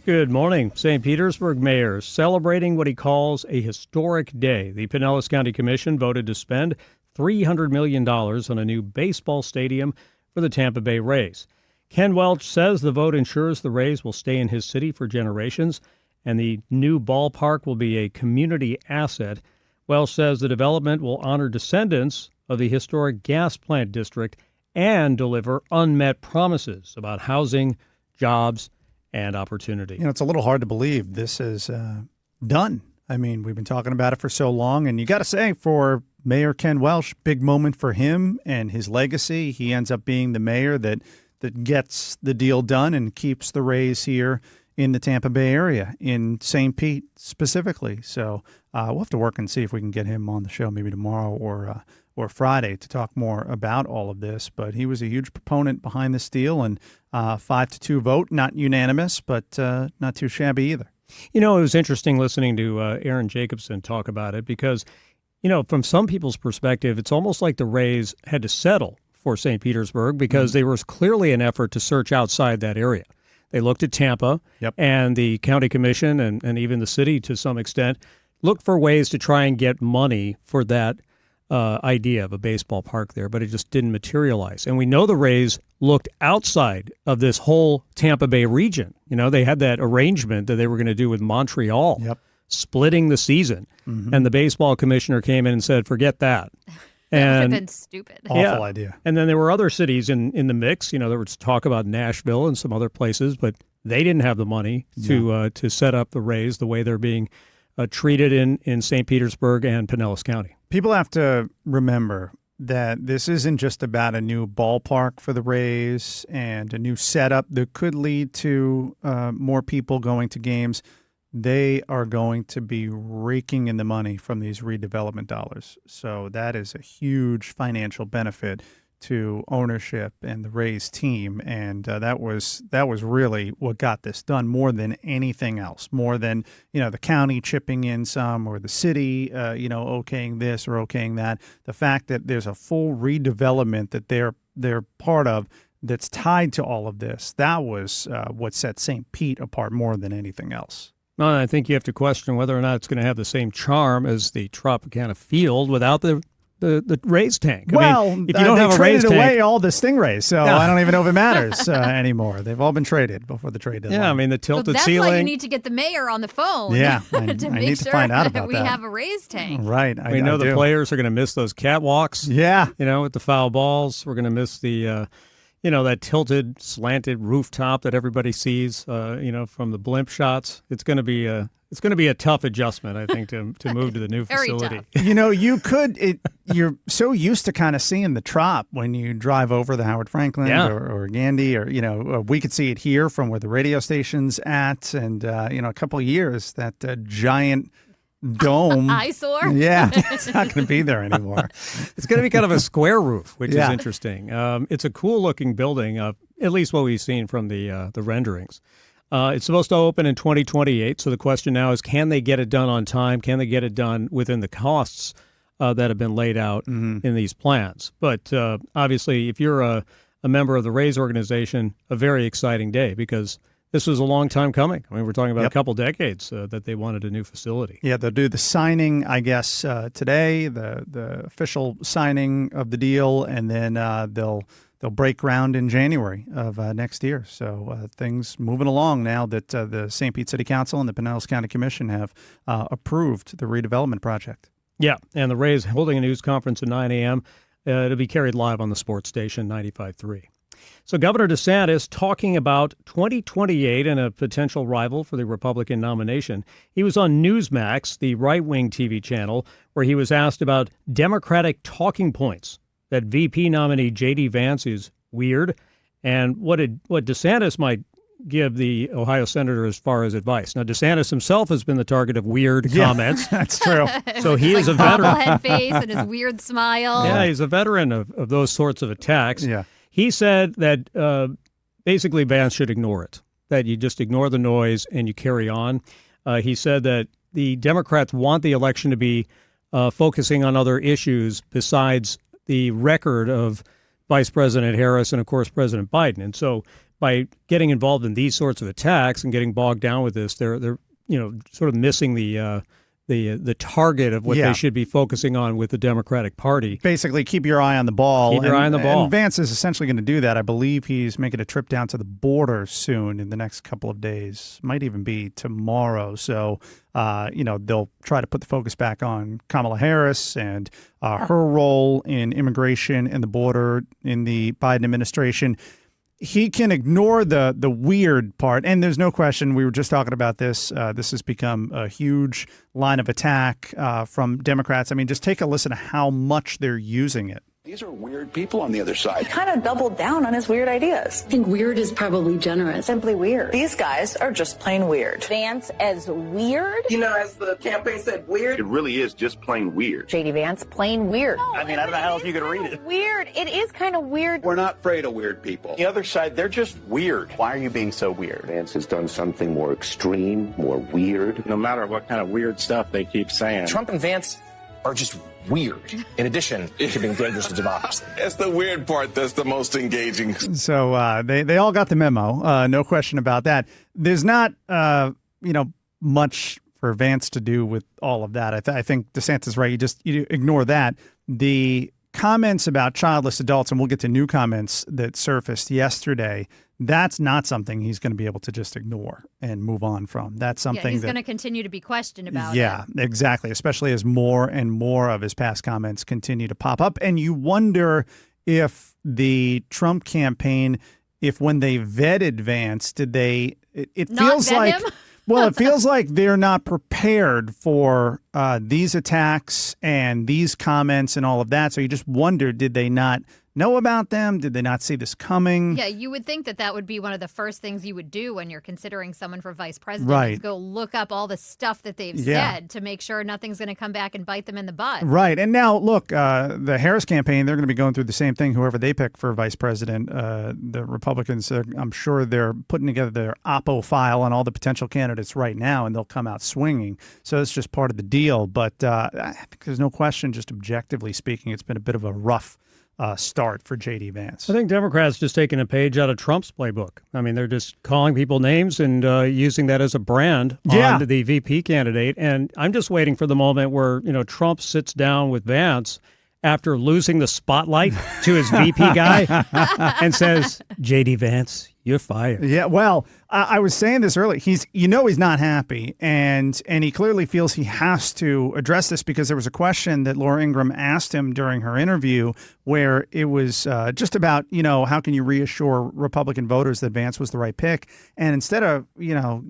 Good morning. St. Petersburg mayor celebrating what he calls a historic day. The Pinellas County Commission voted to spend $300 million on a new baseball stadium for the Tampa Bay Rays. Ken Welch says the vote ensures the Rays will stay in his city for generations, and the new ballpark will be a community asset. Welch says the development will honor descendants of the historic gas plant district and deliver unmet promises about housing, jobs, and opportunity. You know, it's a little hard to believe this is done. I mean, we've been talking about it for so long, and you got to say, for Mayor Ken Welch, big moment for him and his legacy. He ends up being the mayor that gets the deal done and keeps the Rays here in the Tampa Bay area, in St. Pete specifically. So we'll have to work and see if we can get him on the show maybe tomorrow or Friday to talk more about all of this. But he was a huge proponent behind this deal, and 5-2 vote, not unanimous, but not too shabby either. You know, it was interesting listening to Aaron Jacobson talk about it because, you know, from some people's perspective, it's almost like the Rays had to settle for St. Petersburg because there was clearly an effort to search outside that area. They looked at Tampa, and the county commission and even the city to some extent looked for ways to try and get money for that idea of a baseball park there, but it just didn't materialize. And we know the Rays looked outside of this whole Tampa Bay region. You know, they had that arrangement that they were going to do with Montreal, splitting the season. And the baseball commissioner came in and said, forget that. That would have been stupid. Awful idea. And then there were other cities in the mix. You know, there was talk about Nashville and some other places, but they didn't have the money to set up the Rays the way they're being treated in St. Petersburg and Pinellas County. People have to remember that this isn't just about a new ballpark for the Rays and a new setup that could lead to more people going to games. They are going to be raking in the money from these redevelopment dollars. So that is a huge financial benefit to ownership and the Rays team. And that was really what got this done more than anything else, more than, you know, the county chipping in some or the city, okaying this or okaying that. The fact that there's a full redevelopment that they're part of that's tied to all of this, that was what set St. Pete apart more than anything else. Well, I think you have to question whether or not it's going to have the same charm as the Tropicana Field without the Rays tank. Well, if you don't have a Rays tank, traded away tank, all the Stingrays, so I don't even know if it matters anymore. They've all been traded before the trade deadline. Yeah, I mean, the tilted that's ceiling. That's why you need to get the mayor on the phone. Yeah, to I make need sure to find out about we that. have a Rays tank. Right. We know the players are going to miss those catwalks. Yeah. You know, with the foul balls. We're going to miss the, that tilted, slanted rooftop that everybody sees, from the blimp shots. It's going to be a tough adjustment, I think, to move to the new facility. Tough. You know, you're so used to kind of seeing the Trop when you drive over the Howard Franklin or Gandy, or, we could see it here from where the radio station's at. And, a couple of years, that giant dome. Eyesore? Yeah, it's not going to be there anymore. It's going to be kind of a square roof, which is interesting. It's a cool-looking building, at least what we've seen from the renderings. It's supposed to open in 2028, so the question now is, can they get it done on time? Can they get it done within the costs that have been laid out in these plans? But obviously, if you're a member of the Rays organization, a very exciting day because this was a long time coming. I mean, we're talking about a couple decades that they wanted a new facility. Yeah, they'll do the signing, I guess, today, the official signing of the deal, and then they'll break ground in January of next year. So things moving along now that the St. Pete City Council and the Pinellas County Commission have approved the redevelopment project. Yeah, and the Rays holding a news conference at 9 a.m. It'll be carried live on the sports station 95.3. So Governor DeSantis talking about 2028 and a potential rival for the Republican nomination. He was on Newsmax, the right-wing TV channel, where he was asked about Democratic talking points that VP nominee J.D. Vance is weird, and what DeSantis might give the Ohio senator as far as advice. Now, DeSantis himself has been the target of weird comments. That's true. So he is a veteran. Bobblehead face and his weird smile. Yeah, he's a veteran of those sorts of attacks. Yeah. He said that basically Vance should ignore it, that you just ignore the noise and you carry on. He said that the Democrats want the election to be focusing on other issues besides the record of Vice President Harris and, of course, President Biden. And so by getting involved in these sorts of attacks and getting bogged down with this, they're sort of missing the target of what they should be focusing on with the Democratic Party. Basically, keep your eye on the ball. Keep your eye on the ball. And Vance is essentially going to do that. I believe he's making a trip down to the border soon in the next couple of days. Might even be tomorrow. So, they'll try to put the focus back on Kamala Harris and her role in immigration and the border in the Biden administration. He can ignore the weird part, and there's no question, we were just talking about this. This has become a huge line of attack from Democrats. I mean, just take a listen to how much they're using it. These are weird people on the other side. He kind of doubled down on his weird ideas. I think weird is probably generous. Simply weird. These guys are just plain weird. Vance as weird? As the campaign said, weird. It really is just plain weird. JD Vance, plain weird. No, I don't know how else you could read it. Weird. It is kind of weird. We're not afraid of weird people. The other side, they're just weird. Why are you being so weird? Vance has done something more extreme, more weird. No matter what kind of weird stuff they keep saying. Trump and Vance are just weird, in addition to being dangerous to democracy. That's the weird part that's the most engaging. So they all got the memo, no question about that. There's not, much for Vance to do with all of that. I think DeSantis is right. You ignore that. The comments about childless adults, and we'll get to new comments that surfaced yesterday, that's not something he's going to be able to just ignore and move on from. That's something he's going to continue to be questioned about. Yeah, exactly, especially as more and more of his past comments continue to pop up. And you wonder if the Trump campaign, if when they vetted Vance, did they – it not feels vet like him? Well, it feels like they're not prepared for these attacks and these comments and all of that. So you just wonder, did they not know about them? Did they not see this coming? Yeah, you would think that would be one of the first things you would do when you're considering someone for vice president. Right. Is go look up all the stuff that they've said to make sure nothing's going to come back and bite them in the butt. Right. And now, look, the Harris campaign, they're going to be going through the same thing, whoever they pick for vice president. The Republicans, I'm sure they're putting together their Oppo file on all the potential candidates right now, and they'll come out swinging. So it's just part of the deal. But I think there's no question, just objectively speaking, it's been a bit of a rough start for J.D. Vance. I think Democrats just taking a page out of Trump's playbook. I mean, they're just calling people names and using that as a brand on the VP candidate. And I'm just waiting for the moment where, Trump sits down with Vance after losing the spotlight to his VP guy and says, J.D. Vance, you're fired. Yeah, well, I was saying this earlier. He's not happy, and he clearly feels he has to address this because there was a question that Laura Ingraham asked him during her interview where it was just about, how can you reassure Republican voters that Vance was the right pick? And instead of,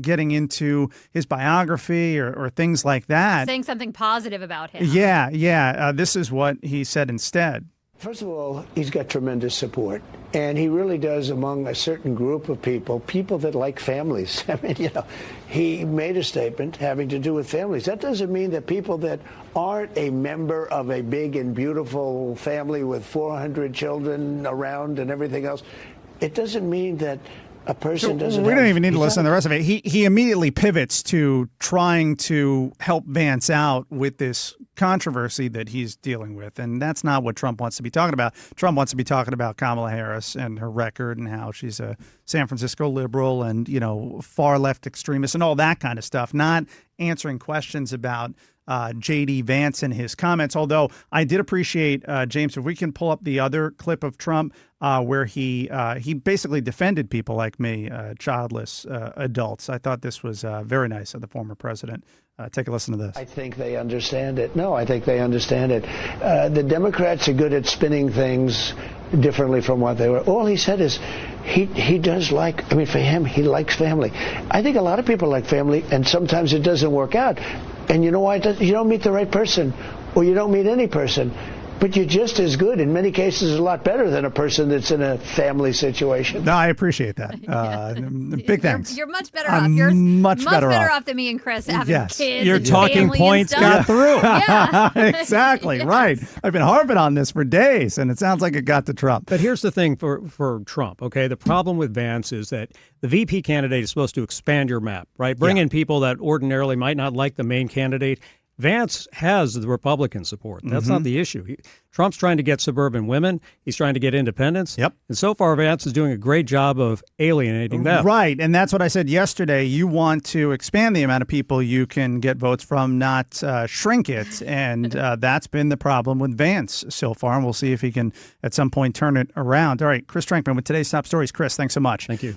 getting into his biography or things like that. Saying something positive about him. Yeah. This is what he said instead. First of all, he's got tremendous support, and he really does among a certain group of people that like families. I mean, he made a statement having to do with families. That doesn't mean that people that aren't a member of a big and beautiful family with 400 children around and everything else, it doesn't mean that a person doesn't. We don't even need to listen to the rest of it. He immediately pivots to trying to help Vance out with this controversy that he's dealing with, and that's not what Trump wants to be talking about. Trump wants to be talking about Kamala Harris and her record and how she's a San Francisco liberal and far left extremist and all that kind of stuff. Not answering questions about J.D. Vance and his comments, although I did appreciate, James, if we can pull up the other clip of Trump where he basically defended people like me, childless adults. I thought this was very nice of the former president. Take a listen to this. I think they understand it. No, I think they understand it. The Democrats are good at spinning things differently from what they were. All he said is he does like, for him, he likes family. I think a lot of people like family, and sometimes it doesn't work out. And you know why? You don't meet the right person, or you don't meet any person. But you're just as good, in many cases, a lot better than a person that's in a family situation. No, I appreciate that. Big thanks. You're much better off. You're much better off than me and Chris having kids. Your and talking points got through. Yeah. Exactly, yes. Right. I've been harping on this for days, and it sounds like it got to Trump. But here's the thing for Trump, okay? The problem with Vance is that the VP candidate is supposed to expand your map, right? Bring in people that ordinarily might not like the main candidate Vance has the Republican support. That's not the issue. Trump's trying to get suburban women. He's trying to get independents. Yep. And so far, Vance is doing a great job of alienating them. Right. And that's what I said yesterday. You want to expand the amount of people you can get votes from, not shrink it. And that's been the problem with Vance so far. And we'll see if he can at some point turn it around. All right. Chris Trenkmann with today's top stories. Chris, thanks so much. Thank you.